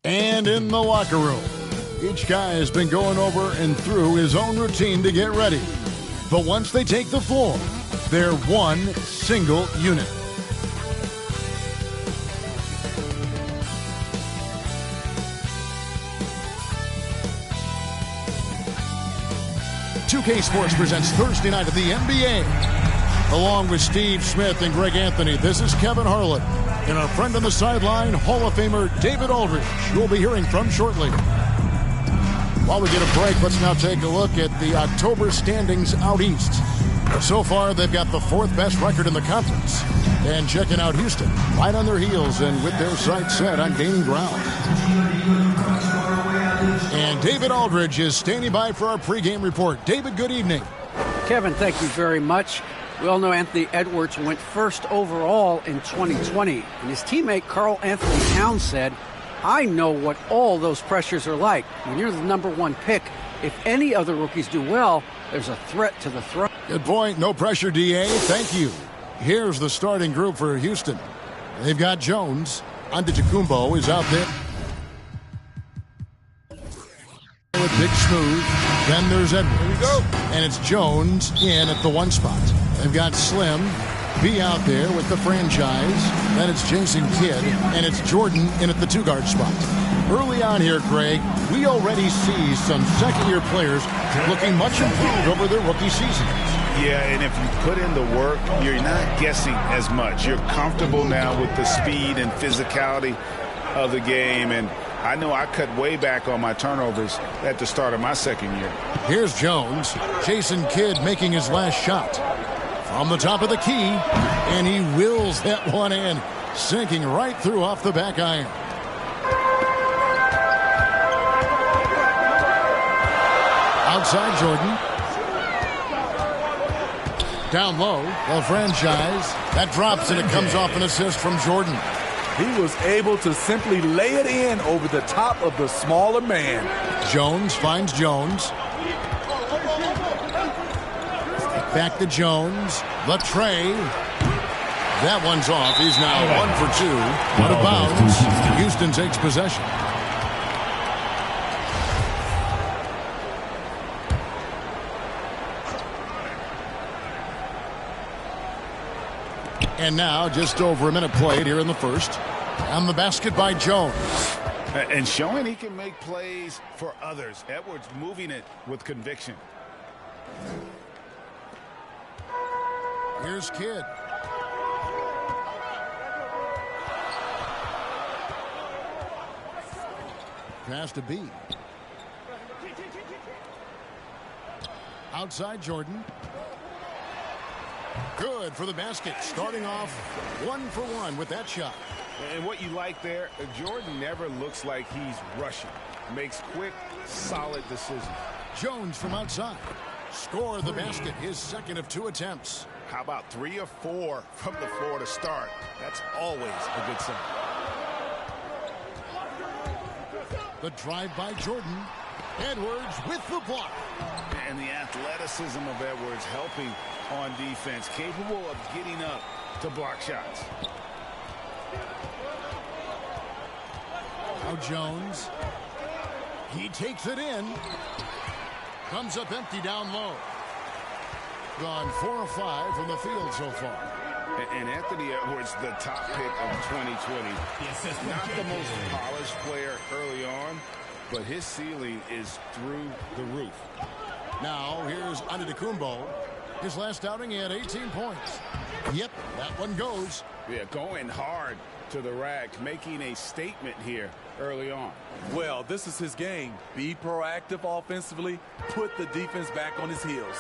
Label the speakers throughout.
Speaker 1: And in the locker room, each guy has been going over and through his own routine to get ready. But once they take the floor, they're one single unit. "2K Sports presents Thursday Night of the NBA. Along with Steve Smith and Greg Anthony, this is Kevin Harlan. And our friend on the sideline, Hall of Famer David Aldridge, who we'll be hearing from shortly. While we get a break, let's now take a look at the October standings out east. So far, they've got the fourth best record in the conference. And checking out Houston, right on their heels and with their sights set on gaining ground. And David Aldridge is standing by for our pregame report. David, good evening.
Speaker 2: Kevin, thank you very much. We all know Anthony Edwards went first overall in 2020, and his teammate Karl Anthony Towns said, "I know what all those pressures are like. When you're the number one pick, if any other rookies do well, there's a threat to the throne."
Speaker 1: Good point. No pressure, DA. Thank you. Here's the starting group for Houston. They've got Jones. Antetokounmpo is out there with Big Smooth. Then there's Edwards. Here we go. And it's Jones in at the one spot. They've got Slim B out there with the franchise. Then it's Jason Kidd, and it's Jordan in at the two-guard spot. Early on here, Greg, we already see some second-year players looking much improved over their rookie seasons.
Speaker 3: Yeah, and if you put in the work, you're not guessing as much. You're comfortable now with the speed and physicality of the game, and I know I cut way back on my turnovers at the start of my second year.
Speaker 1: Here's Jones. Jason Kidd making his last shot. From the top of the key, and he wills that one in, sinking right through off the back iron. Outside Jordan. Down low, the franchise. That drops, and it comes off an assist from Jordan.
Speaker 4: He was able to simply lay it in over the top of the smaller man.
Speaker 1: Jones finds Jones. Back to Jones. The tray. That one's off. He's now 1 for 2. Out of bounds. Houston takes possession. And now just over a minute played here in the first. On the basket by Jones.
Speaker 3: And showing he can make plays for others. Edwards moving it with conviction.
Speaker 1: Here's Kidd. Pass to B. Outside Jordan. Good for the basket. Starting off 1 for 1 with that shot.
Speaker 3: And what you like there, Jordan never looks like he's rushing. Makes quick, solid decisions.
Speaker 1: Jones from outside. Score the basket, his second of 2 attempts.
Speaker 3: How about 3 or 4 from the floor to start? That's always a good sign.
Speaker 1: The drive by Jordan. Edwards with the block.
Speaker 3: And the athleticism of Edwards helping on defense. Capable of getting up to block shots.
Speaker 1: Now Jones. He takes it in. Comes up empty down low. Gone 4 or 5 from the field so far.
Speaker 3: And Anthony Edwards, the top pick of 2020. Not the most polished player early on, but his ceiling is through the roof.
Speaker 1: Now here's Antetokounmpo. His last outing, he had 18 points. Yep, that one goes.
Speaker 3: Yeah, going hard to the rack, making a statement here early on.
Speaker 4: Well, this is his game. Be proactive offensively, put the defense back on his heels.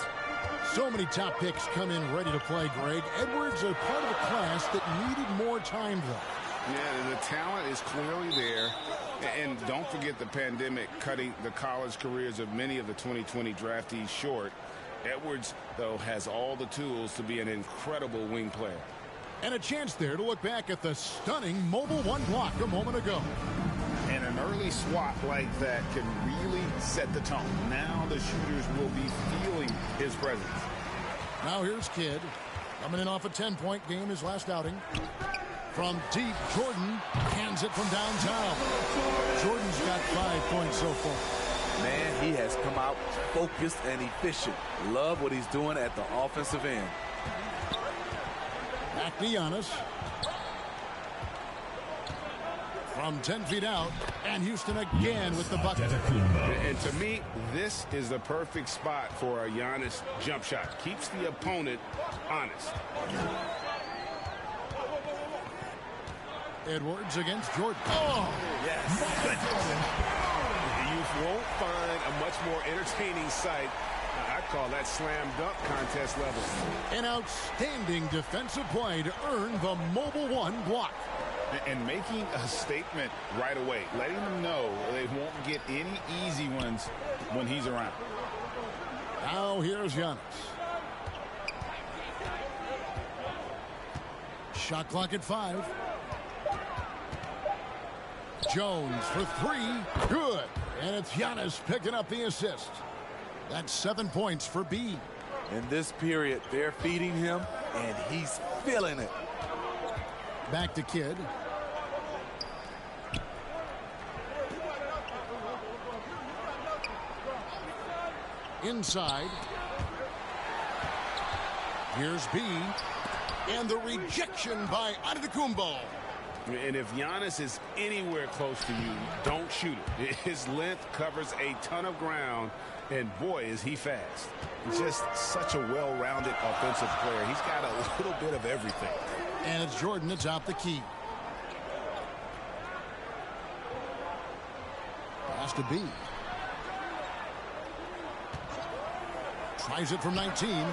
Speaker 1: So many top picks come in ready to play, Greg. Edwards are part of a class that needed more time, though.
Speaker 3: Yeah, the talent is clearly there. And don't forget the pandemic cutting the college careers of many of the 2020 draftees short. Edwards, though, has all the tools to be an incredible wing player.
Speaker 1: And a chance there to look back at the stunning mobile one block a moment ago.
Speaker 3: And an early swat like that can really set the tone. Now the shooters will be feeling his presence.
Speaker 1: Now here's Kidd. Coming in off a 10-point game his last outing. From deep, Jordan hands it from downtown. Jordan's got 5 points so far.
Speaker 4: Man, he has come out focused and efficient. Love what he's doing at the offensive end.
Speaker 1: Back to Giannis. From 10 feet out, and Houston again with the bucket.
Speaker 3: And to me, this is the perfect spot for a Giannis jump shot. Keeps the opponent honest.
Speaker 1: Edwards against Jordan. Oh!
Speaker 3: Yes. You won't find a much more entertaining sight. I call that slam dunk contest level.
Speaker 1: An outstanding defensive play to earn the Mobile One block.
Speaker 3: And making a statement right away, letting them know they won't get any easy ones when he's around.
Speaker 1: Now here's Giannis. Shot clock at 5. Jones for 3. Good. And it's Giannis picking up the assist. That's 7 points for B.
Speaker 4: In this period, they're feeding him, and he's feeling it.
Speaker 1: Back to Kidd. Inside. Here's B. And the rejection by Antetokounmpo.
Speaker 3: And if Giannis is anywhere close to you, don't shoot it. His length covers a ton of ground, and boy, is he fast. Just such a well-rounded offensive player. He's got a little bit of everything.
Speaker 1: And it's Jordan that's out the key. Pass to B. Tries it from 19.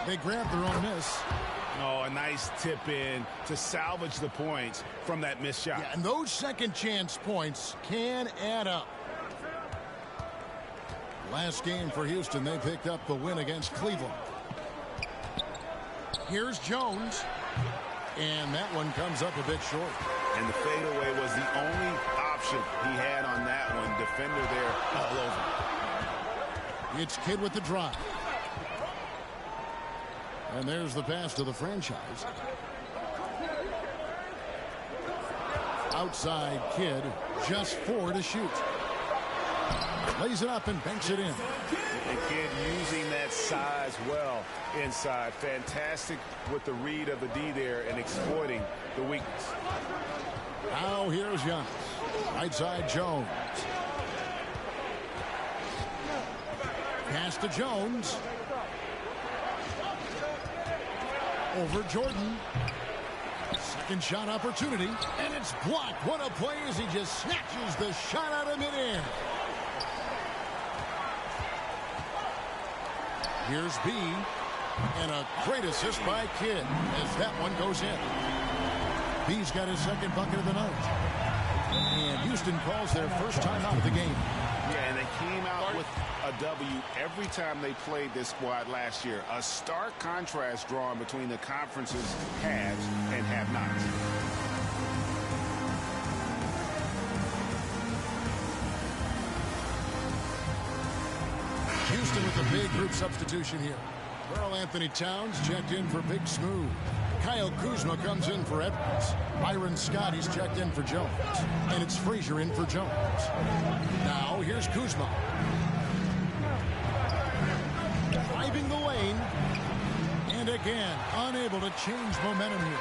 Speaker 1: They grab their own miss.
Speaker 3: Oh, a nice tip in to salvage the points from that missed shot.
Speaker 1: Yeah, and those second chance points can add up. Last game for Houston, they picked up the win against Cleveland. Here's Jones. And that one comes up a bit short.
Speaker 3: And the fadeaway was the only option he had on that one. Defender there all over.
Speaker 1: It's Kidd with the drive. And there's the pass to the franchise. Outside Kidd, just 4 to shoot. Lays it up and banks it in.
Speaker 3: And Kidd using that size well inside. Fantastic with the read of the D there and exploiting the weakness.
Speaker 1: Now here's Giannis. Right side Jones. Pass to Jones. Over Jordan. Second shot opportunity. And it's blocked. What a play as he just snatches the shot out of midair. Here's B. And a great assist by Kidd as that one goes in. B's got his second bucket of the night. And Houston calls their first timeout of the game.
Speaker 3: Yeah, and they came out with a W every time they played this squad last year. A stark contrast drawn between the conference's haves and have-nots.
Speaker 1: Houston with a big group substitution here. Karl Anthony Towns checked in for Big Smooth. Kyle Kuzma comes in for Edwards. Byron Scott, he's checked in for Jones. And it's Frazier in for Jones. Now here's Kuzma. Driving the lane. And again, unable to change momentum here.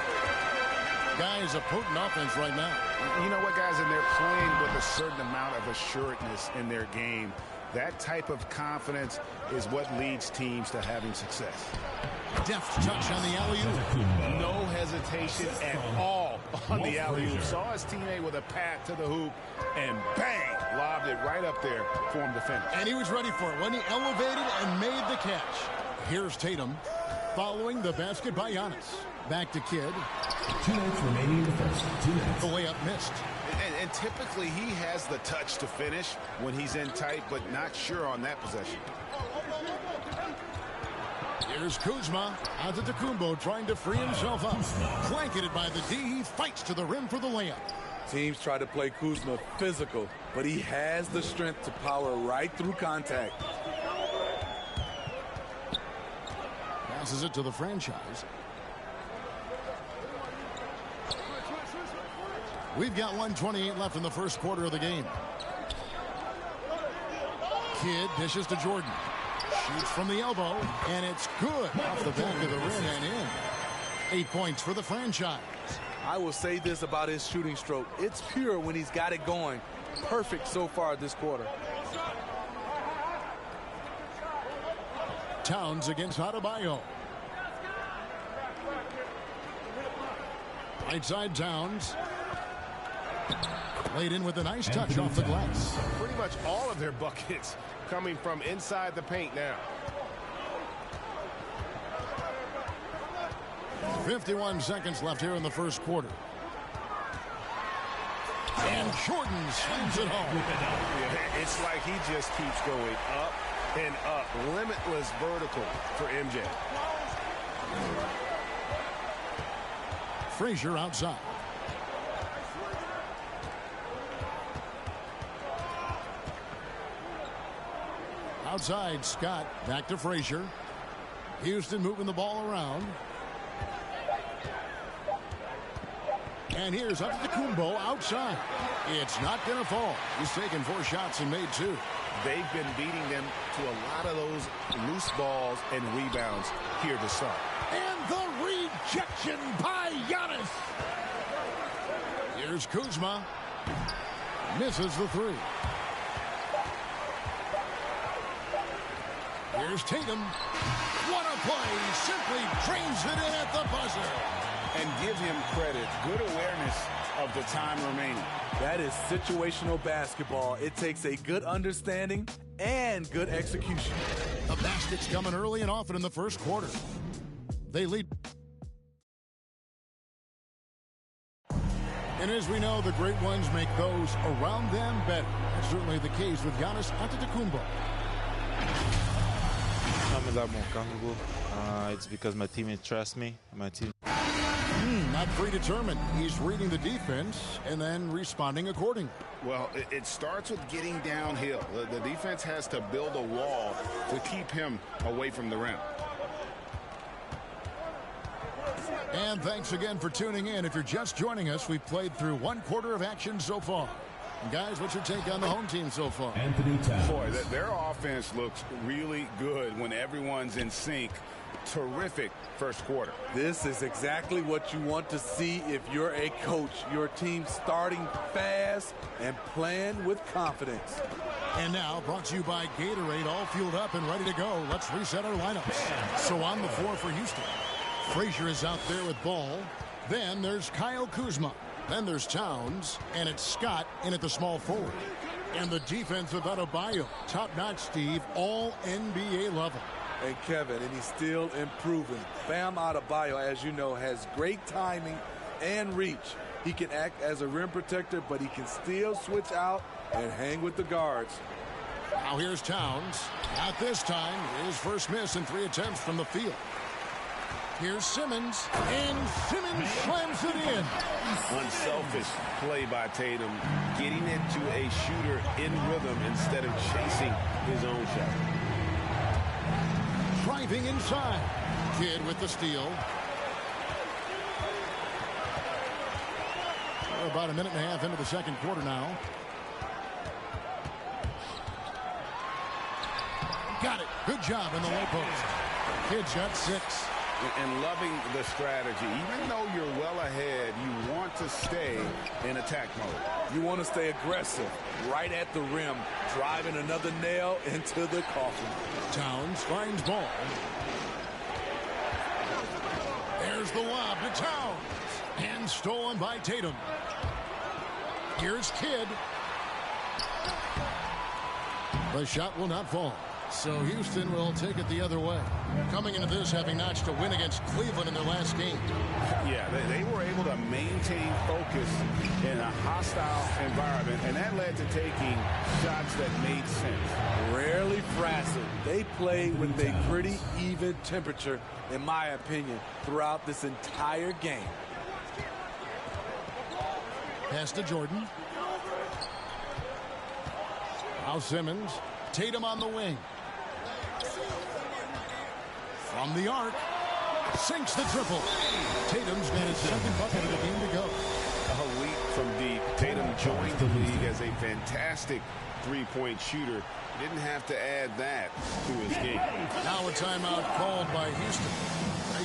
Speaker 1: Guys, a potent offense right now.
Speaker 3: You know what, guys? And they're playing with a certain amount of assuredness in their game. That type of confidence is what leads teams to having success.
Speaker 1: Deft touch on the alley-oop.
Speaker 3: No hesitation at all on the alley-oop. Saw his teammate with a pat to the hoop, and bang, lobbed it right up there for him to finish.
Speaker 1: And he was ready for it when he elevated and made the catch. Here's Tatum following the basket by Giannis. Back to Kidd.
Speaker 5: 2 minutes remaining in the first. 2 minutes.
Speaker 1: The layup missed.
Speaker 3: And typically he has the touch to finish when he's in tight, but not sure on that possession.
Speaker 1: Here's Kuzma. Antetokounmpo trying to free himself up. Blanketed by the D. He fights to the rim for the layup.
Speaker 4: Teams try to play Kuzma physical, but he has the strength to power right through contact.
Speaker 1: Passes it to the franchise. We've got 1:28 left in the first quarter of the game. Kidd dishes to Jordan. Shoots from the elbow, and it's good. Off the back of the rim and in. 8 points for the franchise.
Speaker 4: I will say this about his shooting stroke. It's pure when he's got it going. Perfect so far this quarter.
Speaker 1: Towns against Adebayo. Right side Towns. Laid in with a nice touch off the glass.
Speaker 6: Pretty much all of their buckets coming from inside the paint now.
Speaker 1: 51 seconds left here in the first quarter. And Jordan slams it home.
Speaker 6: It's like he just keeps going up and up. Limitless vertical for MJ.
Speaker 1: Frazier outside. Outside, Scott. Back to Frazier. Houston moving the ball around. And here's Antetokounmpo outside. It's not going to fall. He's taken 4 shots and made 2.
Speaker 6: They've been beating them to a lot of those loose balls and rebounds here to start.
Speaker 1: And the rejection by Giannis. Here's Kuzma. Misses the 3. Here's Tatum. What a play. Simply trains it in at the buzzer.
Speaker 3: And give him credit. Good awareness of the time remaining.
Speaker 4: That is situational basketball. It takes a good understanding and good execution.
Speaker 1: The basket's coming early and often in the first quarter. They lead. And as we know, the great ones make those around them better. That's certainly the case with Giannis Antetokounmpo.
Speaker 7: I'm a lot more comfortable. It's because my teammates trust me. My team.
Speaker 1: Not predetermined. He's reading the defense and then responding accordingly.
Speaker 3: Well, it starts with getting downhill. The defense has to build a wall to keep him away from the rim.
Speaker 1: And thanks again for tuning in. If you're just joining us, we've played through 1 quarter of action so far. And guys, what's your take on the home team so far?
Speaker 5: Anthony Towns.
Speaker 3: Boy, their offense looks really good when everyone's in sync. Terrific first quarter.
Speaker 4: This is exactly what you want to see if you're a coach. Your team starting fast and playing with confidence.
Speaker 1: And now, brought to you by Gatorade, all fueled up and ready to go. Let's reset our lineups. So on the floor for Houston, Frazier is out there with ball. Then there's Kyle Kuzma. Then there's Towns. And it's Scott in at the small forward. And the defense of Adebayo. Top-notch, Steve. All NBA level.
Speaker 4: And Kevin, and he's still improving. Bam Adebayo, as you know, has great timing and reach. He can act as a rim protector, but he can still switch out and hang with the guards.
Speaker 1: Now here's Towns. At this time, his first miss in 3 attempts from the field. Here's Simmons, and Simmons slams it in.
Speaker 3: Unselfish play by Tatum, getting it to a shooter in rhythm instead of chasing his own shot.
Speaker 1: Driving inside. Kidd with the steal. We're about a minute and a half into the second quarter now. Got it. Good job in the low post. Kidd shot 6.
Speaker 3: And loving the strategy. Even though you're well ahead, you want to stay in attack mode.
Speaker 4: You want to stay aggressive, right at the rim, driving another nail into the coffin.
Speaker 1: Towns finds ball. There's the lob to Towns. And stolen by Tatum. Here's Kidd. The shot will not fall. So Houston will take it the other way. Coming into this, having notched a win against Cleveland in their last game.
Speaker 3: Yeah, they were able to maintain focus in a hostile environment, and that led to taking shots that made sense.
Speaker 4: Rarely frazzled. They played with a pretty even temperature, in my opinion, throughout this entire game.
Speaker 1: Pass to Jordan. Now Simmons. Tatum on the wing. From the arc. Sinks the triple. Tatum's got his second bucket of the game to go.
Speaker 3: A leap from deep. joined the league as a fantastic three-point shooter. He didn't have to add that to his game.
Speaker 1: Now a timeout called by Houston.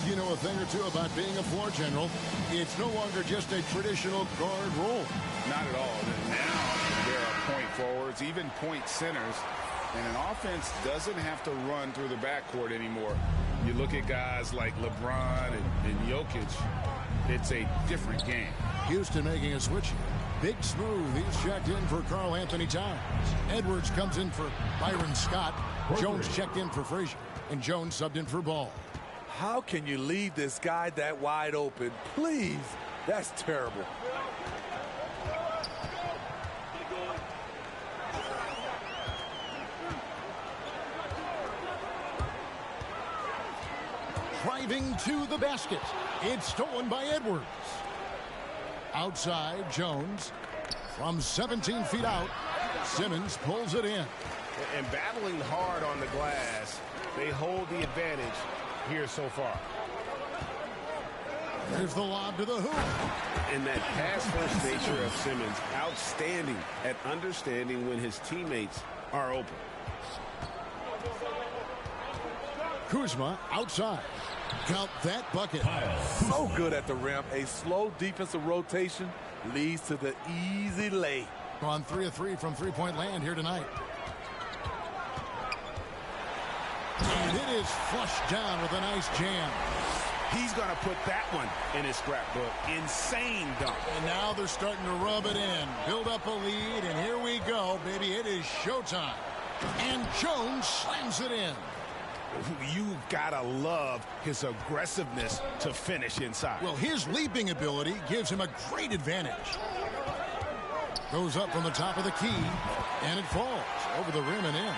Speaker 1: You know a thing or two about being a floor general. It's no longer just a traditional guard role.
Speaker 3: Not at all. Now there are point forwards, even point centers, and an offense doesn't have to run through the backcourt anymore. You look at guys like LeBron and Jokic, it's a different game.
Speaker 1: Houston making a switch. Big Smooth, he's checked in for Karl Anthony Towns. Edwards comes in for Byron Scott. Jones checked in for Frazier. And Jones subbed in for Ball.
Speaker 4: How can you leave this guy that wide open? Please, that's terrible.
Speaker 1: Driving to the basket. It's stolen by Edwards. Outside, Jones. From 17 feet out, Simmons pulls it in.
Speaker 6: And battling hard on the glass, they hold the advantage here so far.
Speaker 1: There's the lob to the hoop.
Speaker 6: And that pass-first nature of Simmons, outstanding at understanding when his teammates are open.
Speaker 1: Kuzma outside. Count that bucket.
Speaker 4: So good at the rim. A slow defensive rotation leads to the easy lay.
Speaker 1: On 3 of 3 from three-point land here tonight. And it is flushed down with a nice jam.
Speaker 3: He's going to put that one in his scrapbook. Insane dunk.
Speaker 1: And now they're starting to rub it in. Build up a lead, and here we go, baby. It is showtime. And Jones slams it in.
Speaker 3: You've got to love his aggressiveness to finish inside.
Speaker 1: Well, his leaping ability gives him a great advantage. Goes up from the top of the key, and it falls over the rim and in.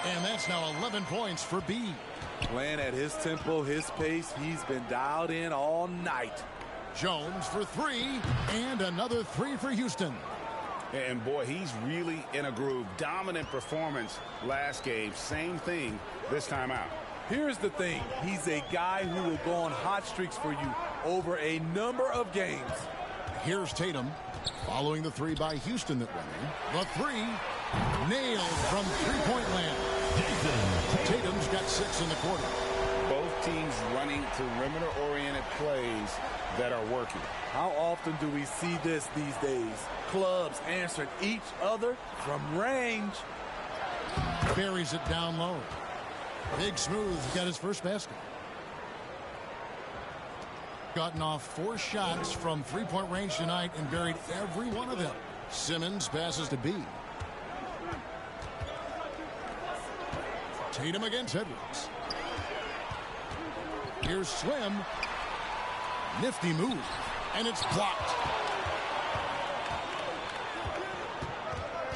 Speaker 1: And that's now 11 points for B.
Speaker 4: Playing at his tempo, his pace, he's been dialed in all night.
Speaker 1: Jones for 3, and another 3 for Houston.
Speaker 3: And boy, he's really in a groove. Dominant performance last game. Same thing this time out.
Speaker 4: Here's the thing. He's a guy who will go on hot streaks for you over a number of games.
Speaker 1: Here's Tatum following the 3 by Houston that went in. The 3 nailed from three-point land. Tatum's got 6 in the quarter.
Speaker 3: Both teams running perimeter-oriented plays that are working.
Speaker 4: How often do we see this these days? Clubs answering each other from range.
Speaker 1: Buries it down low. Big Smooth got his first basket. Gotten off 4 shots from three-point range tonight and buried every one of them. Simmons passes to B. Tatum against Edwards. Here's Slim. Nifty move. And it's blocked.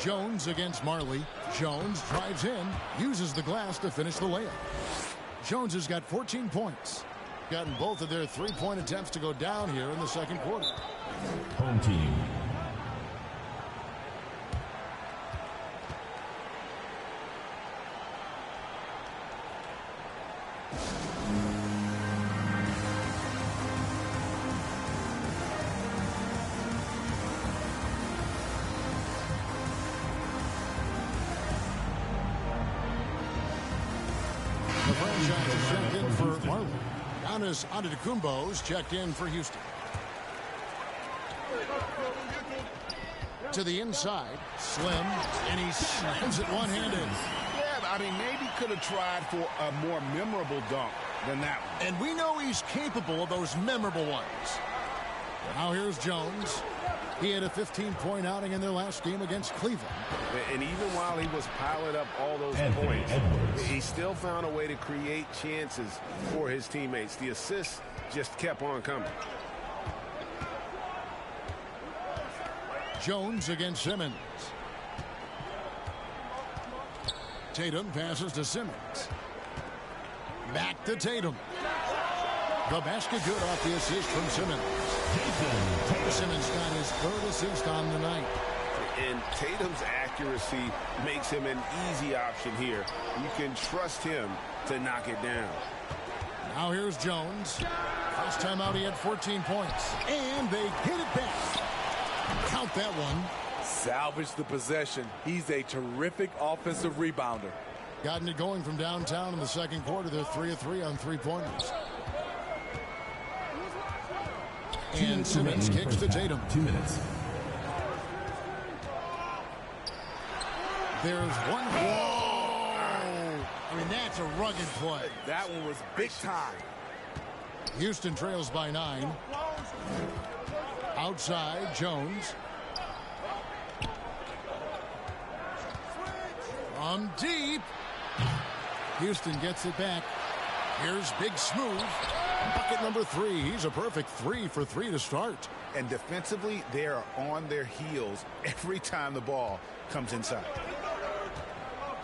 Speaker 1: Jones against Marley. Jones drives in, uses the glass to finish the layup. Jones has got 14 points. Gotten both of their three-point attempts to go down here in the second quarter.
Speaker 5: Home team.
Speaker 1: The franchise is checked in for Marley. Giannis Antetokounmpo's checked in for Houston. To the inside, Slim, and he slams it one-handed.
Speaker 3: Yeah, I mean, maybe could have tried for a more memorable dunk than that one.
Speaker 1: And we know he's capable of those memorable ones. Now here's Jones. He had a 15-point outing in their last game against Cleveland.
Speaker 6: And even while he was piling up all those points, he still found a way to create chances for his teammates. The assists just kept on coming.
Speaker 1: Jones against Simmons. Tatum passes to Simmons. Back to Tatum. The basket good off the assist from Simmons. Simmons got his 3rd assist on the night.
Speaker 6: And Tatum's accuracy makes him an easy option here. You can trust him to knock it down.
Speaker 1: Now here's Jones. Last time out he had 14 points. And they get it back. Count that one.
Speaker 4: Salvage the possession. He's a terrific offensive rebounder.
Speaker 1: Gotten it going from downtown in the second quarter. They're 3 of 3 on three-pointers. And Simmons kicks to Tatum.
Speaker 5: 2 minutes.
Speaker 1: There's one. Whoa! I mean, that's a rugged play.
Speaker 4: That one was big time.
Speaker 1: Houston trails by 9. Outside, Jones. From deep. Houston gets it back. Here's Big Smooth. Bucket number 3. He's a perfect 3 for 3 to start.
Speaker 3: And defensively, they are on their heels every time the ball comes inside.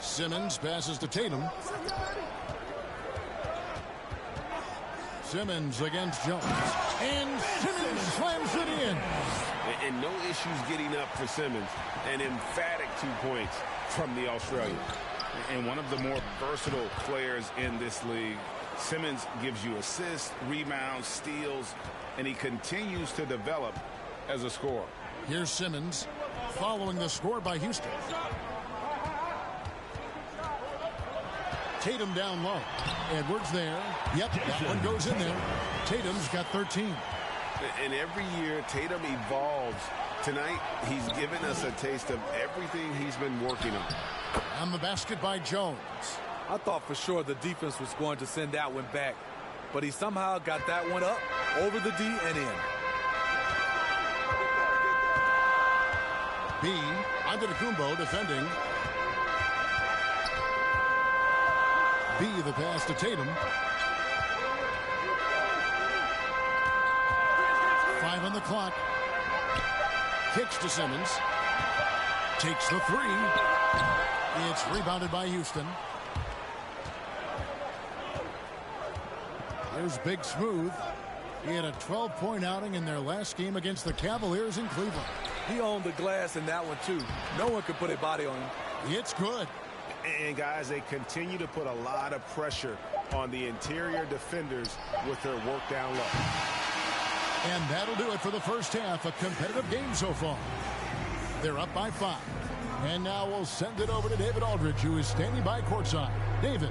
Speaker 1: Simmons passes to Tatum. Simmons against Jones. And Simmons slams it in.
Speaker 6: And no issues getting up for Simmons. An emphatic 2 points from the Australian. And one of the more versatile players in this league. Simmons gives you assists, rebounds, steals, and he continues to develop as a scorer.
Speaker 1: Here's Simmons following the score by Houston. Tatum down low. Edwards there. Yep, that one goes in there. Tatum's got 13.
Speaker 6: And every year, Tatum evolves. Tonight, he's given us a taste of everything he's been working on.
Speaker 1: On the basket by Jones.
Speaker 4: I thought for sure the defense was going to send that one back, but he somehow got that one up, over the D and in.
Speaker 1: B, Antetokounmpo defending. B, the pass to Tatum. 5 on the clock. Kicks to Simmons. Takes the 3. It's rebounded by Houston. Here's Big Smooth. He had a 12-point outing in their last game against the Cavaliers in Cleveland.
Speaker 4: He owned the glass in that one, too. No one could put a body on him.
Speaker 1: It's good.
Speaker 6: And, guys, they continue to put a lot of pressure on the interior defenders with their work down low.
Speaker 1: And that'll do it for the first half. A competitive game so far. They're up by 5. And now we'll send it over to David Aldridge, who is standing by courtside. David.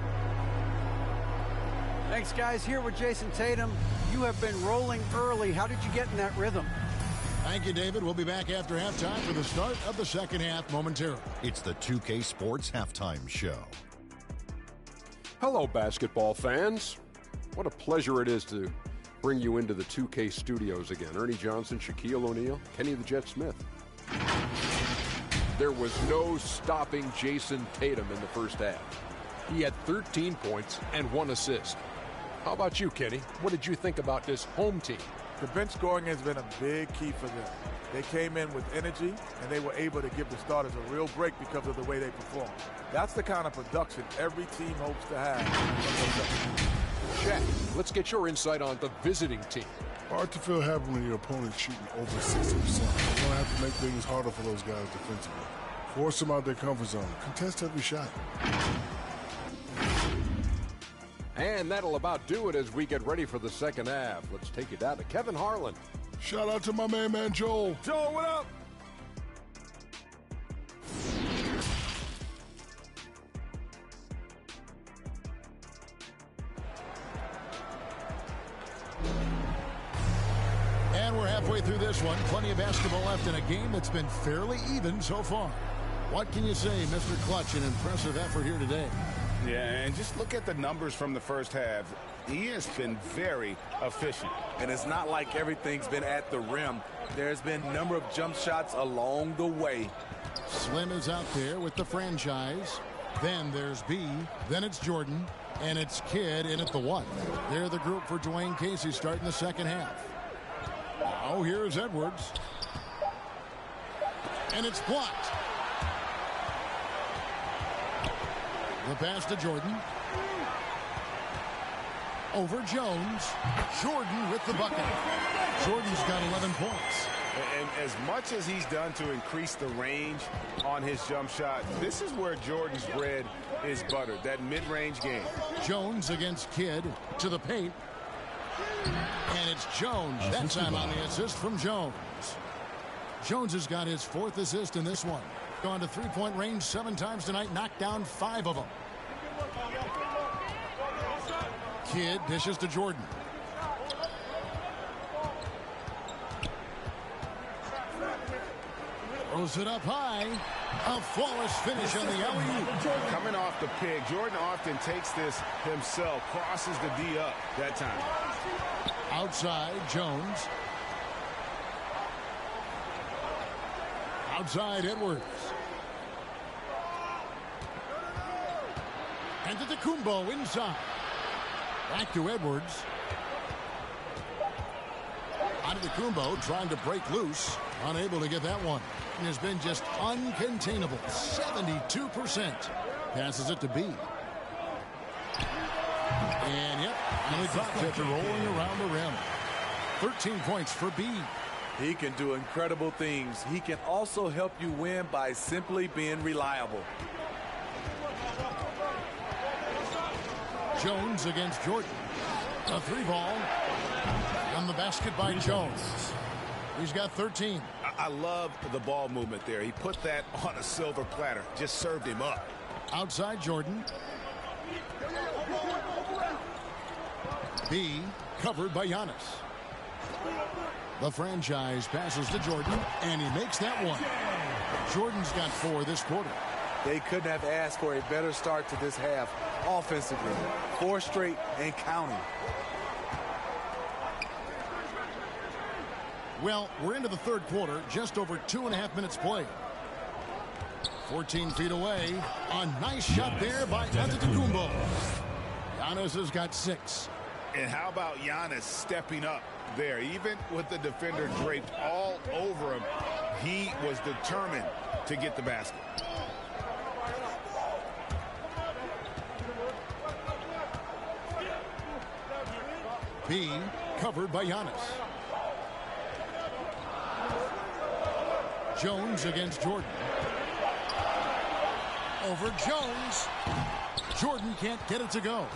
Speaker 2: Thanks, guys. Here with Jason Tatum. You have been rolling early. How did you get in that rhythm?
Speaker 1: Thank you, David. We'll be back after halftime for the start of the second half momentarily.
Speaker 8: It's the 2K Sports Halftime Show.
Speaker 9: Hello, basketball fans. What a pleasure it is to bring you into the 2K studios again. Ernie Johnson, Shaquille O'Neal, Kenny the Jet Smith. There was no stopping Jason Tatum in the first half. He had 13 points and 1 assist. How about you, Kenny? What did you think about this home team?
Speaker 4: The bench scoring has been a big key for them. They came in with energy, and they were able to give the starters a real break because of the way they performed. That's the kind of production every team hopes to have.
Speaker 9: Shaq, let's get your insight on the visiting team.
Speaker 10: Hard to feel happy when your opponent's shooting over 60%. You're going to have to make things harder for those guys defensively. Force them out their comfort zone. Contest every shot.
Speaker 9: And that'll about do it as we get ready for the second half. Let's take it down to Kevin Harlan.
Speaker 10: Shout out to my man Joel.
Speaker 4: Joel, what up?
Speaker 1: And we're halfway through this one. Plenty of basketball left in a game that's been fairly even so far. What can you say, Mr. Clutch? An impressive effort here today.
Speaker 3: Yeah, and just look at the numbers from the first half. He has been very efficient.
Speaker 4: And it's not like everything's been at the rim. There's been a number of jump shots along the way.
Speaker 1: Slim is out there with the franchise. Then there's B. Then it's Jordan. And it's Kidd in at the 1. They're the group for Dwayne Casey starting the second half. Now here's Edwards. And it's blocked. The pass to Jordan. Over Jones. Jordan with the bucket. Jordan's got 11 points.
Speaker 3: And as much as he's done to increase the range on his jump shot, this is where Jordan's bread is buttered, that mid-range game.
Speaker 1: Jones against Kidd to the paint. And it's Jones. That time on the assist from Jones. Jones has got his 4th assist in this one. Gone to three-point range 7 times tonight, knocked down 5 of them. Kidd dishes to Jordan. Throws it up high. A flawless finish on the alley-oop.
Speaker 6: Coming off the pick, Jordan often takes this himself, crosses the D up that time.
Speaker 1: Outside, Jones. Outside, Edwards. And to Antetokounmpo inside. Back to Edwards. Antetokounmpo trying to break loose. Unable to get that one. And has been just uncontainable. 72%. Passes it to B. And yep, on the clock after rolling around the rim. 13 points for B.
Speaker 4: He can do incredible things. He can also help you win by simply being reliable.
Speaker 1: Jones against Jordan. A 3-ball. On the basket by Jones. He's got 13.
Speaker 6: I love the ball movement there. He put that on a silver platter. Just served him up.
Speaker 1: Outside Jordan. B covered by Giannis. The franchise passes to Jordan, and he makes that one. Jordan's got 4 this quarter.
Speaker 4: They couldn't have asked for a better start to this half offensively. 4 straight and counting.
Speaker 1: Well, we're into the 3rd quarter, just over 2.5 minutes played. 14 feet away. A nice shot there by Antetokounmpo. Giannis has got 6.
Speaker 3: And how about Giannis stepping up there? Even with the defender draped all over him, he was determined to get the basket.
Speaker 1: B covered by Giannis. Jones against Jordan. Over Jones. Jordan can't get it to go.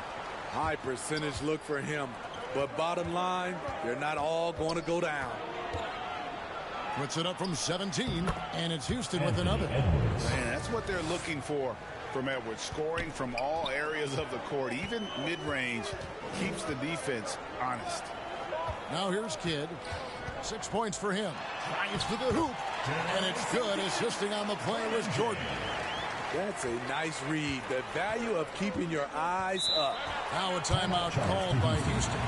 Speaker 4: High percentage look for him. But bottom line, they're not all going to go down.
Speaker 1: Puts it up from 17, and it's Houston with another.
Speaker 3: Man, that's what they're looking for from Edwards. Scoring from all areas of the court, even mid-range, keeps the defense honest.
Speaker 1: Now here's Kidd. 6 points for him. Drives to the hoop, and it's good. Assisting on the play was Jordan.
Speaker 4: That's a nice read. The value of keeping your eyes up.
Speaker 1: Now a timeout called by Houston.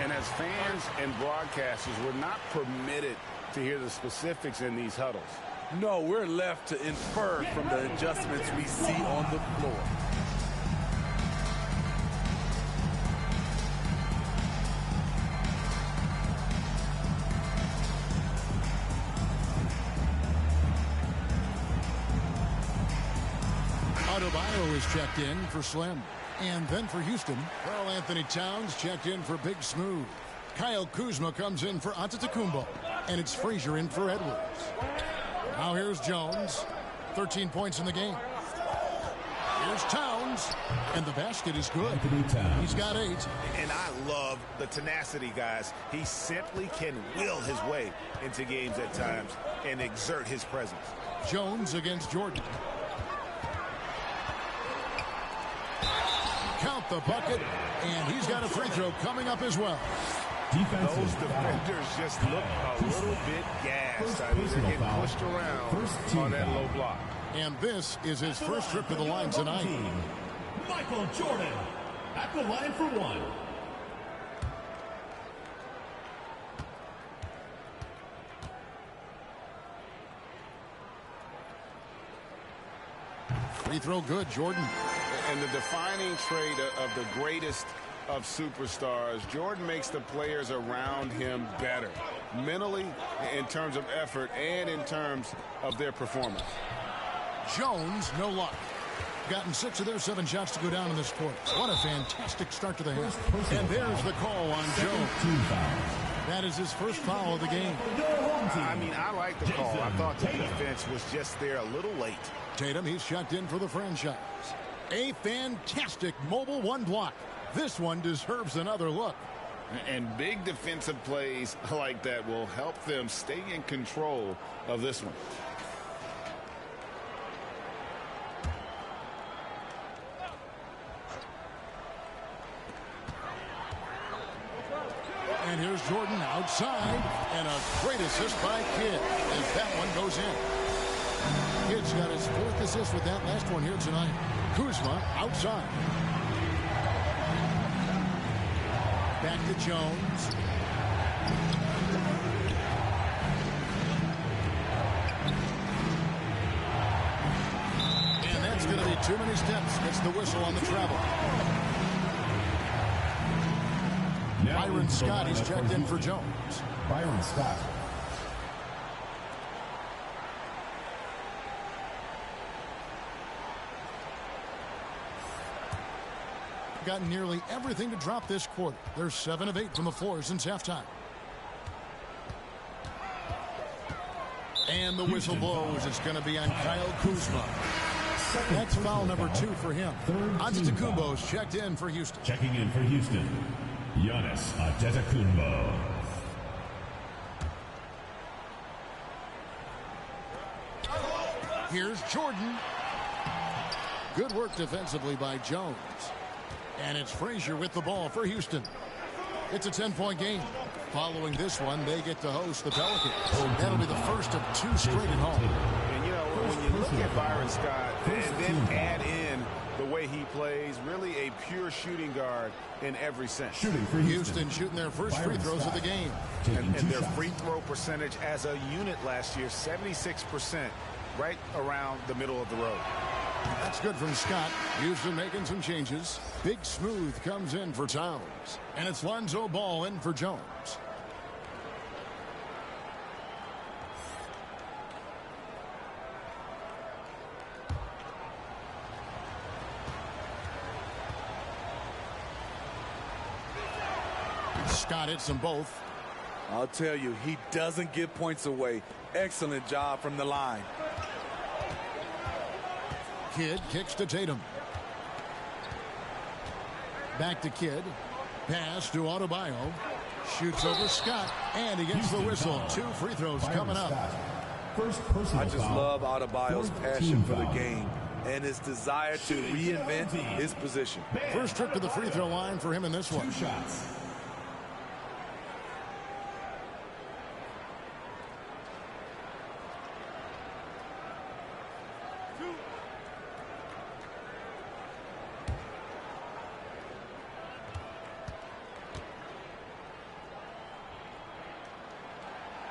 Speaker 6: And as fans and broadcasters, we're not permitted to hear the specifics in these huddles.
Speaker 4: No, we're left to infer from the adjustments we see on the floor.
Speaker 1: Adebayo is checked in for Slim. And then for Houston, Karl Anthony Towns checked in for Big Smooth. Kyle Kuzma comes in for Antetokounmpo. And it's Frazier in for Edwards. Now here's Jones. 13 points in the game. Here's Towns. And the basket is good. He's got 8.
Speaker 3: And I love the tenacity, guys. He simply can will his way into games at times and exert his presence.
Speaker 1: Jones against Jordan. Count the bucket, and he's got a free throw coming up as well.
Speaker 3: Those defenders just look a little bit gassed. I mean, they're getting pushed around on that low block.
Speaker 1: And this is his first trip to the line tonight.
Speaker 5: Michael Jordan at the line for 1.
Speaker 1: Free throw good, Jordan.
Speaker 6: And the defining trait of the greatest of superstars, Jordan makes the players around him better, mentally, in terms of effort, and in terms of their performance.
Speaker 1: Jones, no luck. Gotten 6 of their 7 shots to go down in this quarter. What a fantastic start to the half. And there's the call on Jones. That is his first foul of the game.
Speaker 3: I mean, I like the call. I thought the defense was just there a little late.
Speaker 1: Tatum, he's checked in for the franchise. A fantastic mobile 1 block. This one deserves another look.
Speaker 3: And big defensive plays like that will help them stay in control of this one.
Speaker 1: And here's Jordan outside, and a great assist by Kidd as that one goes in. Kidd's got his 4th assist with that last one here tonight. Kuzma outside. Back to Jones. And that's going to be too many steps. Gets the whistle on the travel. Byron Scott is checked in for Jones.
Speaker 5: Byron Scott.
Speaker 1: Got nearly everything to drop this quarter. They're 7 of 8 from the floor since halftime. And the whistle blows. It's going to be on Kyle Kuzma. That's foul number 2 for him. Antetokounmpo's checked in for Houston.
Speaker 5: Checking in for Houston, Giannis Antetokounmpo.
Speaker 1: Here's Jordan. Good work defensively by Jones. And it's Frazier with the ball for Houston. It's a 10-point game. Following this one, they get to host the Pelicans. That'll be the first of 2 straight at home.
Speaker 3: And, you know, when you look at Byron Scott and then add in the way he plays, really a pure shooting guard in every sense.
Speaker 1: Houston shooting their first free throws of the game.
Speaker 3: And their free throw percentage as a unit last year, 76%, right around the middle of the road.
Speaker 1: That's good from Scott. Houston making some changes. Big Smooth comes in for Towns. And it's Lonzo Ball in for Jones. Scott hits them both.
Speaker 4: I'll tell you, he doesn't give points away. Excellent job from the line.
Speaker 1: Kidd kicks to Tatum. Back to Kidd. Pass to Adebayo. Shoots over Scott. And he gets the whistle. 2 free throws coming up.
Speaker 4: I just love Adebayo's passion for the game and his desire to reinvent his position.
Speaker 1: First trip to the free throw line for him in this one.
Speaker 5: 2 shots.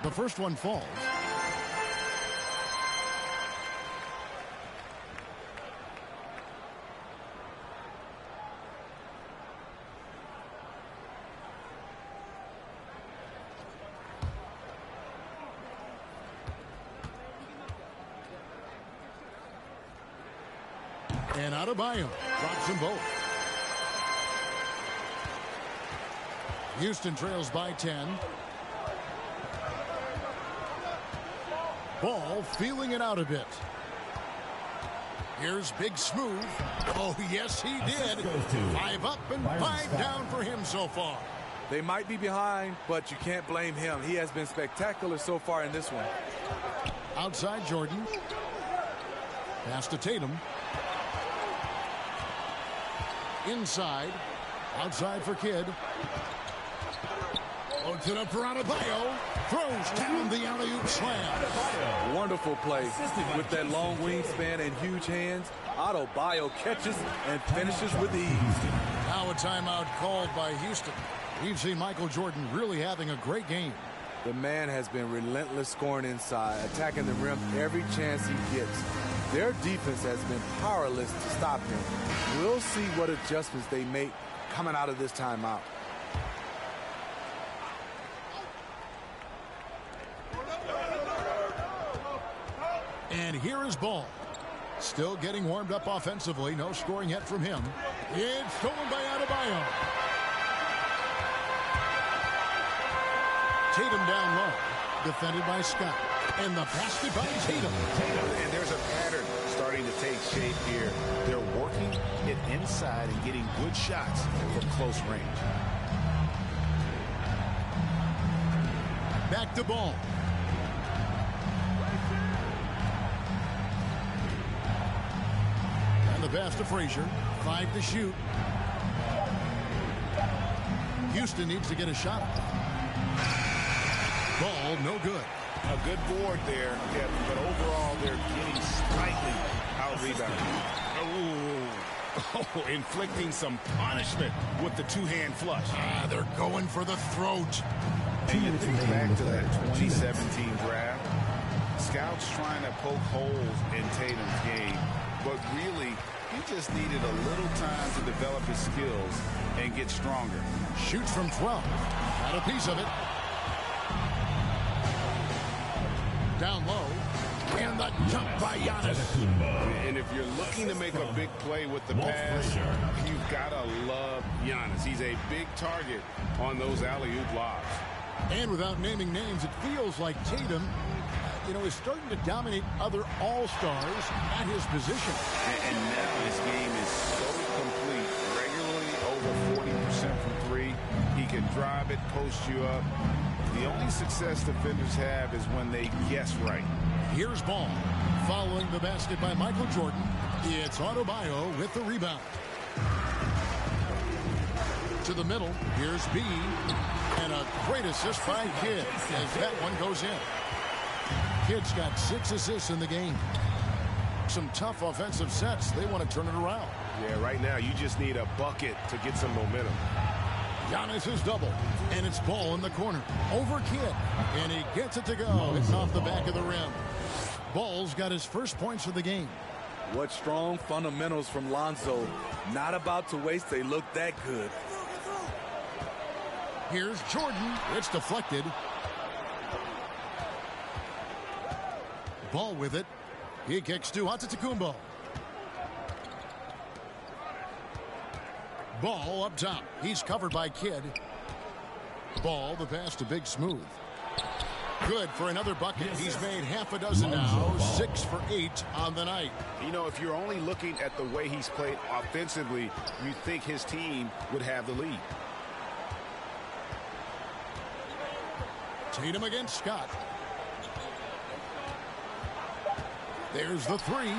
Speaker 1: The first one falls. And Adebayo drops them both. Houston trails by 10. Ball feeling it out a bit. Here's Big Smooth. Oh, yes, he did. 5 up and 5 down for him so far.
Speaker 4: They might be behind, but you can't blame him. He has been spectacular so far in this one.
Speaker 1: Outside Jordan. Pass to Tatum. Inside. Outside for Kidd. Loads it up for Adebayo. Throws down the alley-oop slam.
Speaker 4: Wonderful play. With that long wingspan and huge hands, Adebayo catches and finishes with ease.
Speaker 1: Now a timeout called by Houston. We've seen Michael Jordan really having a great game.
Speaker 4: The man has been relentless scoring inside, attacking the rim every chance he gets. Their defense has been powerless to stop him. We'll see what adjustments they make coming out of this timeout.
Speaker 1: And here is Ball. Still getting warmed up offensively. No scoring yet from him. It's stolen by Adebayo. Tatum down low. Defended by Scott. And the basket by Tatum.
Speaker 3: And there's a pattern starting to take shape here. They're working it inside and getting good shots from close range.
Speaker 1: Back to Ball. And the pass to Frazier. 5 to shoot. Houston needs to get a shot. Ball, no good.
Speaker 3: A good board there, Kevin, but overall they're getting slightly out-rebounded. Oh, inflicting some punishment with the two-hand flush.
Speaker 1: They're going for the throat.
Speaker 3: And you think back to that 2017 draft, scouts trying to poke holes in Tatum's game, but really he just needed a little time to develop his skills and get stronger.
Speaker 1: Shoots from 12. Got a piece of it. Down low. And the jump by Giannis.
Speaker 6: And if you're looking to make a big play with the pass, you've got to love Giannis. He's a big target on those alley-oop lobs.
Speaker 1: And without naming names, it feels like Tatum, is starting to dominate other all-stars at his position.
Speaker 3: And now his game is so complete. Regularly over 40% from three. He can drive it, post you up. The only success defenders have is when they guess right.
Speaker 1: Here's Ball. Following the basket by Michael Jordan, it's Adebayo with the rebound. To the middle, here's B. And a great assist by Kidd as that one goes in. Kidd's got 6 assists in the game. Some tough offensive sets. They want to turn it around.
Speaker 6: Yeah, right now you just need a bucket to get some momentum.
Speaker 1: Giannis is double, and it's Ball in the corner. Over Kidd, and he gets it to go. It's off the back of the rim. Ball's got his first points of the game.
Speaker 4: What strong fundamentals from Lonzo. Not about to waste. They look that good.
Speaker 1: Here's Jordan. It's deflected. Ball with it. He kicks to Antetokounmpo. Ball up top. He's covered by Kidd. Ball, the pass to Big Smooth. Good for another bucket. He's made half a dozen now. 6 for 8 on the night.
Speaker 6: If you're only looking at the way he's played offensively, you'd think his team would have the lead.
Speaker 1: Tatum against Scott. There's the three.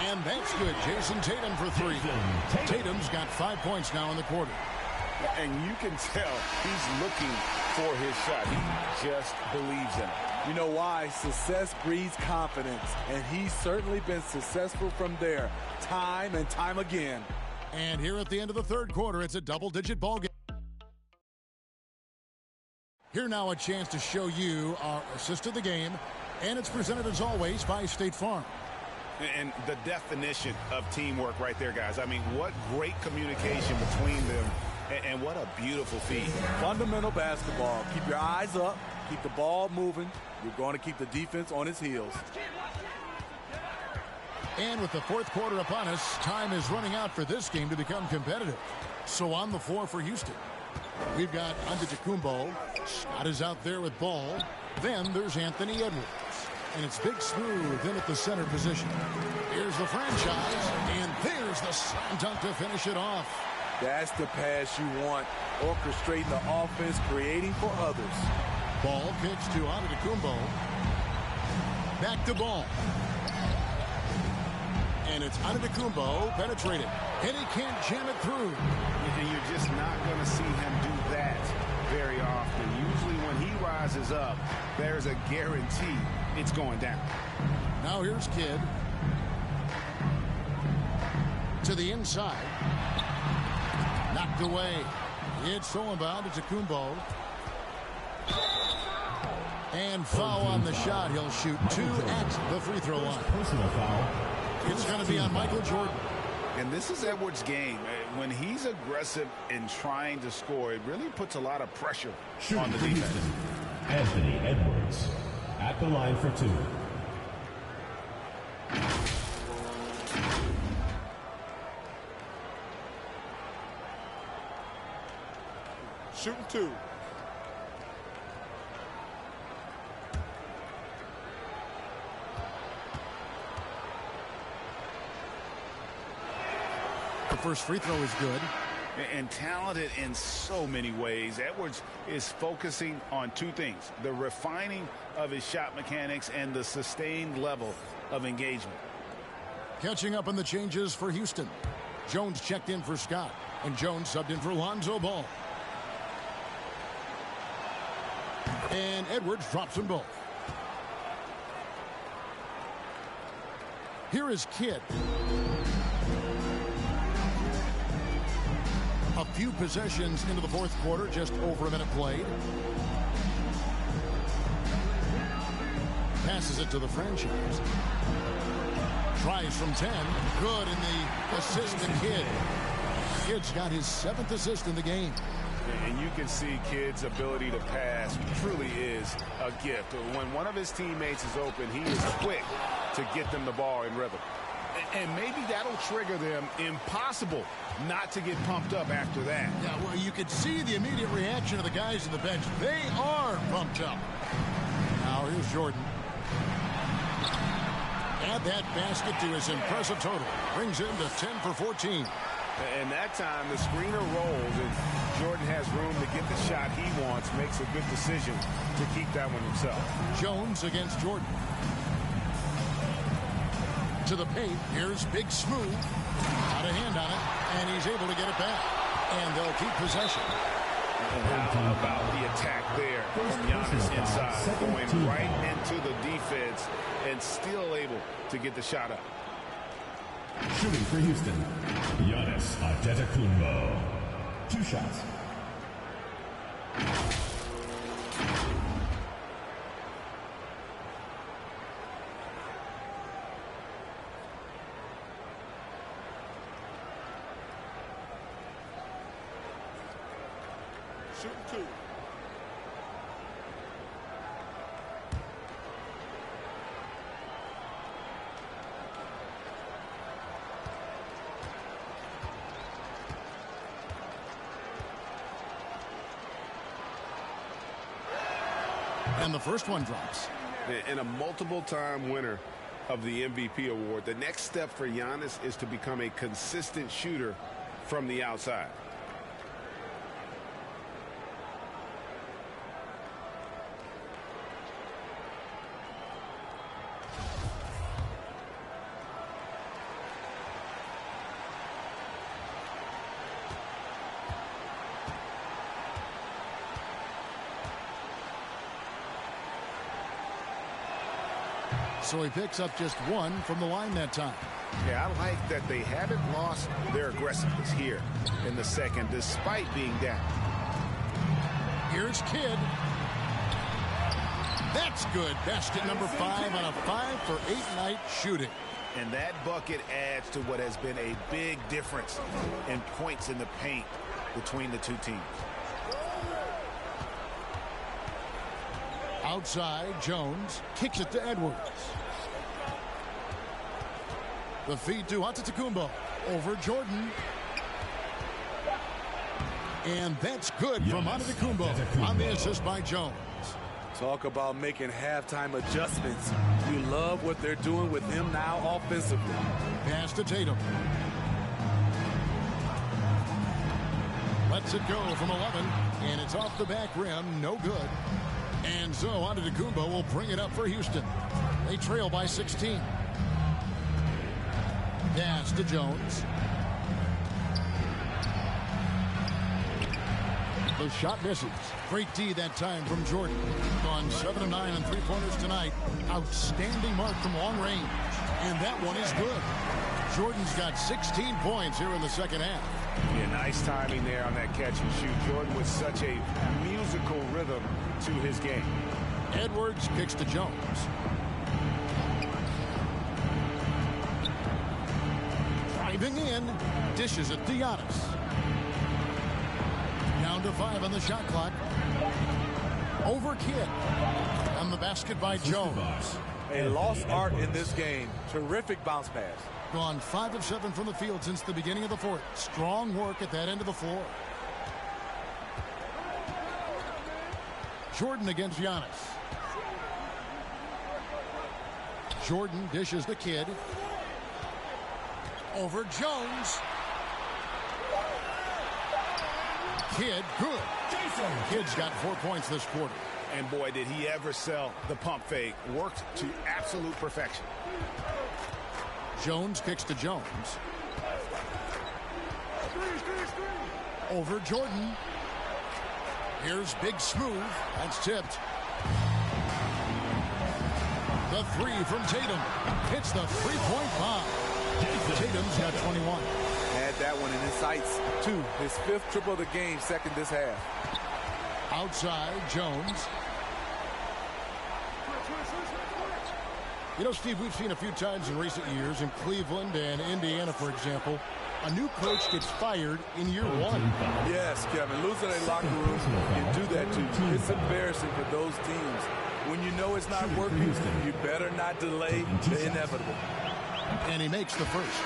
Speaker 1: And that's good. Jason Tatum for 3. Tatum's got 5 points now in the quarter.
Speaker 6: And you can tell he's looking for his shot. He just believes in it.
Speaker 4: You know why? Success breeds confidence. And he's certainly been successful from there, time and time again.
Speaker 1: And here at the end of the third quarter, it's a double-digit ball game. Here now a chance to show you our assist of the game. And it's presented as always by State Farm.
Speaker 6: And the definition of teamwork right there, guys. I mean, what great communication between them, and what a beautiful feed.
Speaker 4: Fundamental basketball. Keep your eyes up. Keep the ball moving. You're going to keep the defense on its heels.
Speaker 1: And with the fourth quarter upon us, time is running out for this game to become competitive. So on the floor for Houston, we've got Antetokounmpo. Scott is out there with Ball. Then there's Anthony Edwards. And it's Big Smooth in at the center position. Here's the franchise, and there's the slam dunk to finish it off.
Speaker 4: That's the pass you want. Orchestrating the offense, creating for others.
Speaker 1: Ball kicks to Antetokounmpo. Back to Ball. And it's Antetokounmpo penetrated. And he can't jam it through.
Speaker 6: And you're just not going to see him do that very often. Usually when he rises up, there's a guarantee it's going down.
Speaker 1: Now here's Kidd. To the inside. Knocked away. It's stolen by Antetokounmpo. And foul on the shot. He'll shoot 2 at the free throw line.
Speaker 5: Personal foul.
Speaker 1: It's going to be on Michael Jordan.
Speaker 3: And this is Edwards' game. When he's aggressive in trying to score, it really puts a lot of pressure on the defense.
Speaker 5: Anthony Edwards at the line for 2.
Speaker 10: Shooting 2.
Speaker 1: The first free throw is good.
Speaker 3: and talented in so many ways. Edwards is focusing on two things: the refining of his shot mechanics and the sustained level of engagement.
Speaker 1: Catching up on the changes for Houston. Jones checked in for Scott, and Jones subbed in for Lonzo Ball. And Edwards drops them both. Here is Kidd. A few possessions into the fourth quarter, just over a minute played. Passes it to the franchise. Tries from 10. Good in the assist to Kidd. Kidd's got his 7th assist in the game.
Speaker 3: And you can see Kidd's ability to pass truly is a gift. When one of his teammates is open, he is quick to get them the ball in rhythm. And maybe that'll trigger them. Impossible not to get pumped up after that.
Speaker 1: Yeah, well, you could see the immediate reaction of the guys on the bench. They are pumped up. Now here's Jordan. Add that basket to his impressive total. Brings him to 10 for 14.
Speaker 3: And that time the screener rolls and Jordan has room to get the shot he wants. Makes a good decision to keep that one himself.
Speaker 1: Jones against Jordan. To the paint. Here's Big Smooth. Got a hand on it, and he's able to get it back. And they'll keep possession.
Speaker 3: And how about the attack there from Giannis inside, going right into the defense and still able to get the shot up.
Speaker 5: Shooting for Houston, Giannis Antetokounmpo. 2 shots.
Speaker 10: Shooting 2.
Speaker 1: And the first one drops.
Speaker 3: And a multiple-time winner of the MVP award, the next step for Giannis is to become a consistent shooter from the outside.
Speaker 1: So he picks up just 1 from the line that time.
Speaker 3: Yeah, I like that they haven't lost their aggressiveness here in the second, despite being down.
Speaker 1: Here's Kidd. That's good. Basket number 5 on a 5 for 8 night shooting.
Speaker 3: And that bucket adds to what has been a big difference in points in the paint between the two teams.
Speaker 1: Outside, Jones kicks it to Edwards. The feed to Antetokounmpo over Jordan. And that's good from Antetokounmpo on the assist by Jones.
Speaker 4: Talk about making halftime adjustments. You love what they're doing with him now offensively.
Speaker 1: Pass to Tatum. Lets it go from 11, and it's off the back rim. No good. And so Antetokounmpo will bring it up for Houston. They trail by 16. Pass to Jones. The shot misses. Great D that time from Jordan. Gone 7 of 9 on 3-pointers tonight. Outstanding mark from long range. And that one is good. Jordan's got 16 points here in the second half.
Speaker 3: Yeah, nice timing there on that catch and shoot. Jordan with such a musical rhythm to his game.
Speaker 1: Edwards kicks to Jones. Driving in, dishes it to Giannis. Down to 5 on the shot clock. Over Kidd. On the basket by Jones.
Speaker 4: A lost art in this game. Terrific bounce pass.
Speaker 1: Gone 5 of 7 from the field since the beginning of the fourth. Strong work at that end of the floor. Jordan against Giannis. Jordan dishes the Kidd. Over Jones. Kidd, good. Kidd's got 4 points this quarter.
Speaker 3: And boy, did he ever sell the pump fake. Worked to absolute perfection.
Speaker 1: Jones kicks to Jones. Over Jordan. Here's Big Smooth. That's tipped. The three from Tatum. Hits the three-point bomb. Tatum's got 21.
Speaker 4: Had that one in his sights, too. His 5th triple of the game, second this half.
Speaker 1: Outside, Jones. You know, Steve, we've seen a few times in recent years in Cleveland and Indiana, for example, a new coach gets fired in year 1.
Speaker 4: Yes, Kevin. Losing a locker room can do that to you. It's embarrassing for those teams. When you know it's not working, you better not delay the inevitable.
Speaker 1: And he makes the first.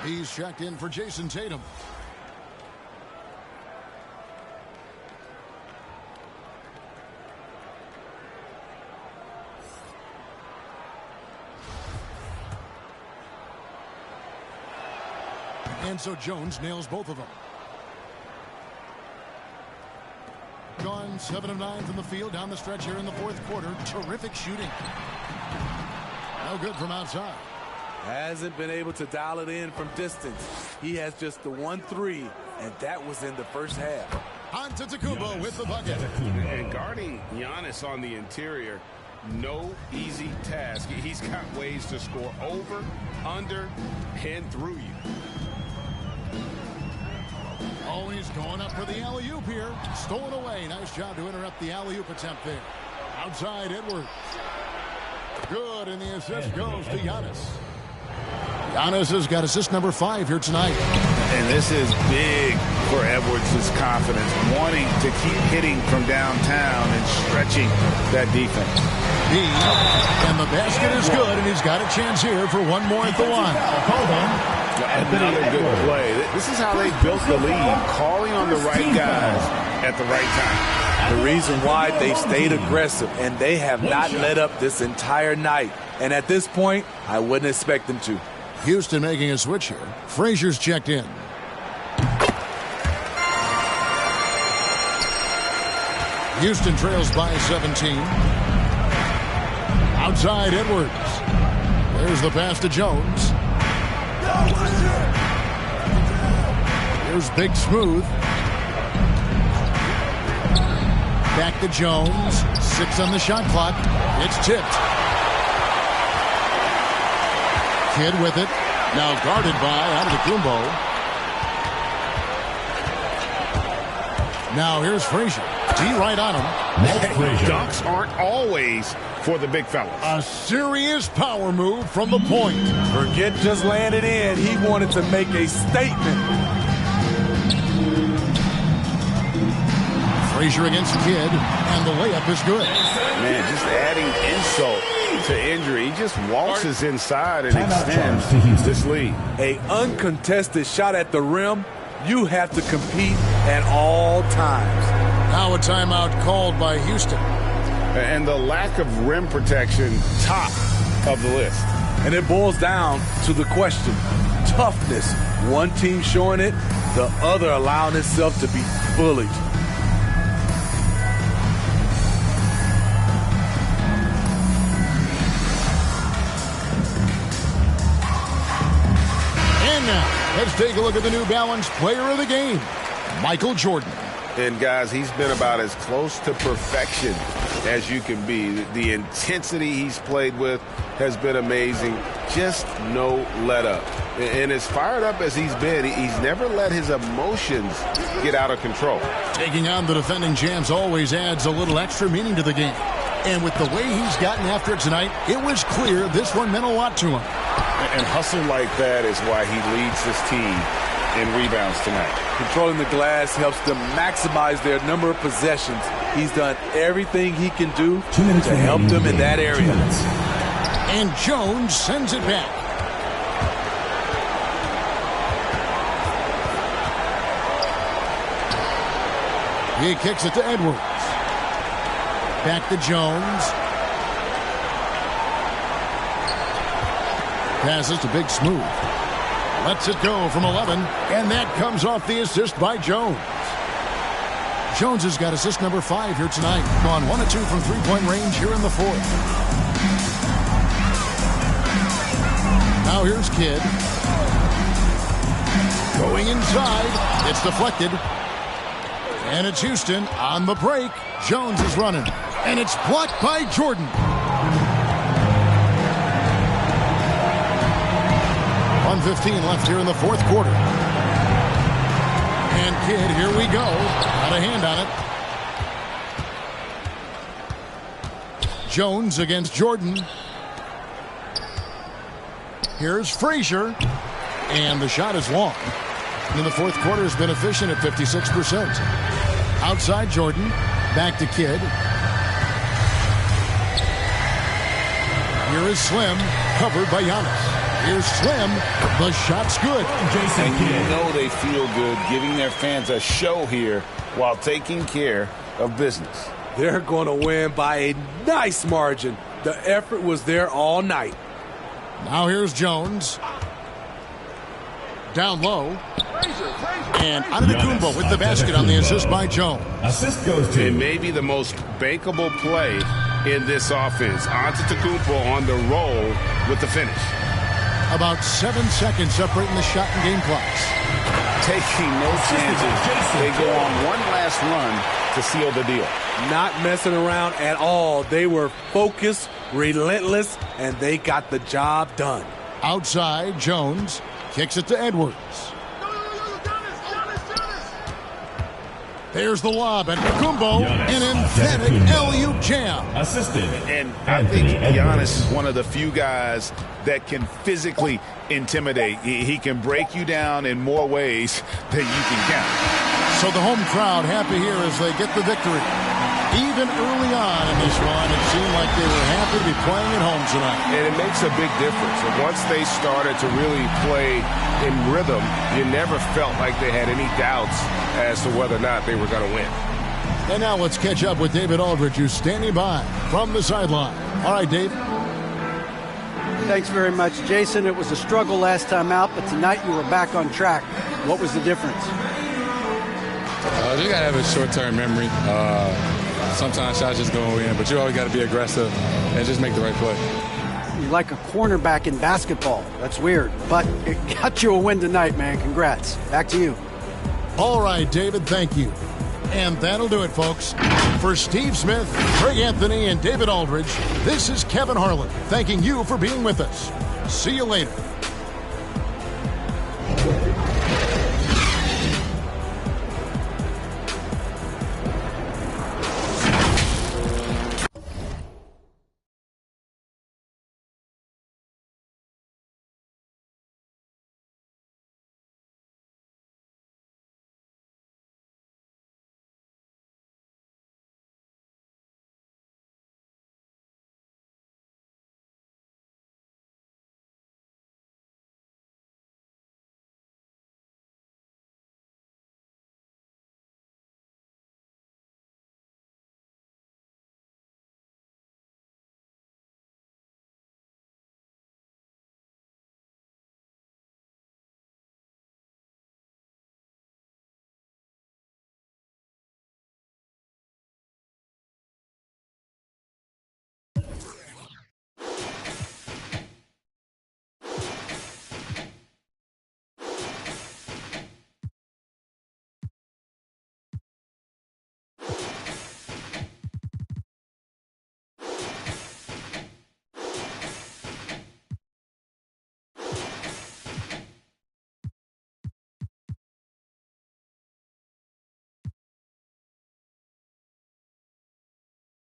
Speaker 1: He's checked in for Jason Tatum. And so Jones nails both of them. Gone 7 of 9 from the field down the stretch here in the 4th quarter. Terrific shooting. No good from outside.
Speaker 4: Hasn't been able to dial it in from distance. He has just the 1-3, and that was in the first half.
Speaker 1: Antetokounmpo with the bucket.
Speaker 6: And guarding Giannis on the interior, no easy task. He's got ways to score over, under, and through you.
Speaker 1: Oh, he's going up for the alley-oop here. Stolen away. Nice job to interrupt the alley-oop attempt there. Outside, Edwards. Good, and the assist goes to Giannis. Giannis has got assist number 5 here tonight.
Speaker 3: And this is big for Edwards' confidence, wanting to keep hitting from downtown and stretching that defense.
Speaker 1: And the basket is good, and he's got a chance here for one more at the line.
Speaker 3: Another good play. This is how they built the lead, calling on the right guys at the right time.
Speaker 4: The reason why they stayed aggressive, and they have not let up this entire night. And at this point, I wouldn't expect them to.
Speaker 1: Houston making a switch here. Frazier's checked in. Houston trails by 17. Outside, Edwards. There's the pass to Jones. Here's Big Smooth. Back to Jones. 6 on the shot clock. It's tipped. Kidd with it. Now guarded by Antetokounmpo. Now here's Frazier. D right on him.
Speaker 3: Dunks aren't always for the big fellas.
Speaker 1: A serious power move from the point.
Speaker 4: Forget just laying it in. He wanted to make a statement.
Speaker 1: Frazier against Kidd, and the layup is good.
Speaker 3: Man, just adding insult to injury. He just waltzes inside and extends this lead.
Speaker 4: A uncontested shot at the rim, you have to compete at all times.
Speaker 1: Now a timeout called by Houston.
Speaker 3: And the lack of rim protection, top of the list.
Speaker 4: And it boils down to the question, toughness. One team showing it, the other allowing itself to be bullied.
Speaker 1: And now, let's take a look at the New Balance Player of the Game, Michael Jordan.
Speaker 3: And guys, he's been about as close to perfection as you can be. The intensity he's played with has been amazing. Just no let up. And as fired up as he's been, he's never let his emotions get out of control.
Speaker 1: Taking on the defending champs always adds a little extra meaning to the game. And with the way he's gotten after it tonight, it was clear this one meant a lot to him.
Speaker 3: And hustle like that is why he leads his team in rebounds tonight.
Speaker 4: Controlling the glass helps them maximize their number of possessions. He's done everything he can do to help them in that area.
Speaker 1: And Jones sends it back. He kicks it to Edwards. Back to Jones. Passes to Big Smooth. Lets it go from 11, and that comes off the assist by Jones. Jones has got assist number 5 here tonight. Gone 1 of 2 from three-point range here in the fourth. Now here's Kidd. Going inside. It's deflected. And it's Houston on the break. Jones is running. And it's blocked by Jordan. 1:15 left here in the fourth quarter. And Kidd, here we go. Got a hand on it. Jones against Jordan. Here's Frazier. And the shot is long. And in the fourth quarter has been efficient at 56%. Outside Jordan. Back to Kidd. Here is Slim. Covered by Giannis. Here's Slim. The shot's good.
Speaker 3: And you know they feel good giving their fans a show here while taking care of business.
Speaker 4: They're going to win by a nice margin. The effort was there all night.
Speaker 1: Now here's Jones. Down low. And Antetokounmpo with the basket on the assist by Jones.
Speaker 6: Assist goes to. It may be the most bankable play in this offense. Antetokounmpo on the roll with the finish.
Speaker 1: About 7 seconds separating the shot and game clocks.
Speaker 3: Taking no chances. They go on one last run to seal the deal.
Speaker 4: Not messing around at all. They were focused, relentless, and they got the job done.
Speaker 1: Outside, Jones kicks it to Edwards. There's the lob, and Kumbo, an emphatic alley-oop jam.
Speaker 6: Assisted.
Speaker 3: And I think Giannis is one of the few guys that can physically intimidate. He can break you down in more ways than you can count.
Speaker 1: So the home crowd happy here as they get the victory. Even early on in this run, it seemed like they were happy to be playing at home tonight.
Speaker 6: And it makes a big difference. And once they started to really play in rhythm, you never felt like they had any doubts as to whether or not they were going to win.
Speaker 1: And now let's catch up with David Aldridge, who's standing by from the sideline. All right, Dave.
Speaker 2: Thanks very much, Jason. It was a struggle last time out, but tonight you were back on track. What was the difference?
Speaker 11: You got to have a short-term memory. Sometimes shots just go in, but you always got to be aggressive and just make the right play.
Speaker 2: You're like a cornerback in basketball. That's weird, but it got you a win tonight, man. Congrats. Back to you.
Speaker 1: All right, David, thank you. And that'll do it, folks. For Steve Smith, Greg Anthony, and David Aldridge, this is Kevin Harlan thanking you for being with us. See you later.